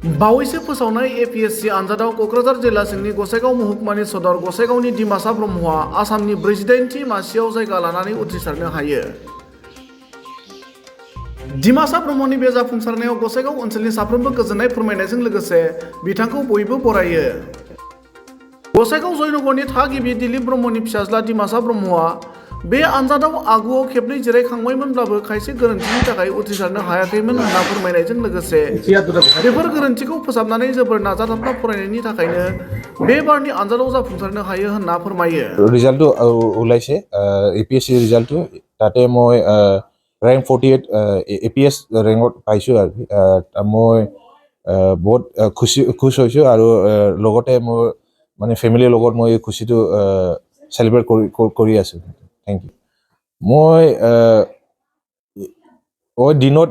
बावैसो फोसावनाय एपीएससी आनजादाव क'क्राझार जिल्ला सिंनि गसाइगाव महकुमानि सदर गसाइगावनि डिमासा ब्रह्मआ आसामनि 48थि मासियाव जायगा लानानै उथ्रिसारनो हायो। डिमासा ब्रह्मनि बे जाफुंसारनायाव गसाइगाव ओनसोलनि साफ्रोमबो गोजोननाय फोरमायनायजों लोगोसे बिथांखौ बयबो बरायो। गसाइगाव जयनगरनि थागिबि दिलीप ब्रह्मनि फिसाज्ला डिमासा ब्रह्मआ बे आनजादाव आगुआव खेबनै जिरायखांबायमोनब्लाबो खायसे गोरोन्थिनि थाखाय उथ्रिसारनो हायाखैमोन होनना फोरमायनायजों लोगोसे बेफोर गोरोन्थिखौ फोसाबनानै जोबोर नाजाथाबना फरायनायनि थाखायनो बे बारनि आनजादाव जाफुंसारनो हायो होनना फोरमायो। रिजाल्टটো ওলাইছে এপিএসসি ৰিজাল্টটো তাতে মই ৰেংক 48 এপিএছ ৰেংকত পাইছোঁ আৰু মই বহুত খুশ হৈছোঁ আৰু লগতে মোৰ মানে ফেমিলিৰ লগত মই খুশিটো চেলিব্ৰেট কৰি আছোঁ। Thank you. মই দিনত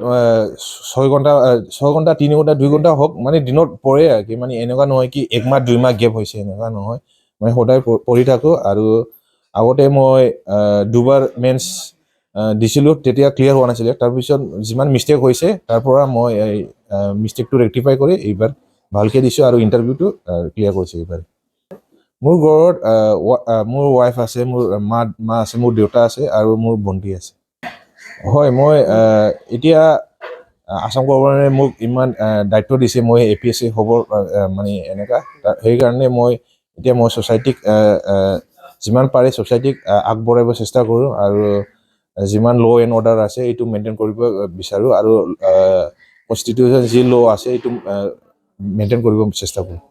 6 ঘণ্টা 3 ঘণ্টা 2 ঘণ্টা হওক মানে দিনত পঢ়ে আৰু কি মানে এনেকুৱা নহয় কি 1 মাহ 2 মাহ গেপ হৈছে এনেকুৱা নহয় মই সদায় পঢ়ি থাকোঁ আৰু আগতে মই দুবাৰ মেন্স দিছিলোঁ তেতিয়া ক্লিয়াৰ হোৱা নাছিলে তাৰপিছত যিমান মিষ্টেক হৈছে তাৰ পৰা মই মিষ্টেকটো ৰেক্টিফাই কৰি এইবাৰ ভালকৈ দিছোঁ আৰু ইণ্টাৰভিউটো ক্লিয়াৰ কৰিছোঁ এইবাৰ। মোৰ ঘৰত মোৰ ৱাইফ আছে, মোৰ মা আছে, মোৰ দেউতা আছে আৰু মোৰ ভণ্টি আছে। হয় মই এতিয়া আসাম গভৰ্ণমেণ্টে মোক ইমান দায়িত্ব দিছে মই এপিএছচি হ'ব মানে এনেকুৱা সেইকাৰণে মই এতিয়া মই ছ'চাইটিক যিমান পাৰে ছ'চাইটিক আগবঢ়াব চেষ্টা কৰোঁ আৰু যিমান ল' এণ্ড অৰ্ডাৰ আছে এইটো মেইনটেইন কৰিব বিচাৰোঁ আৰু কনষ্টিটিউশ্যন যি ল' আছে এইটো মেইনটেইন কৰিব চেষ্টা কৰোঁ।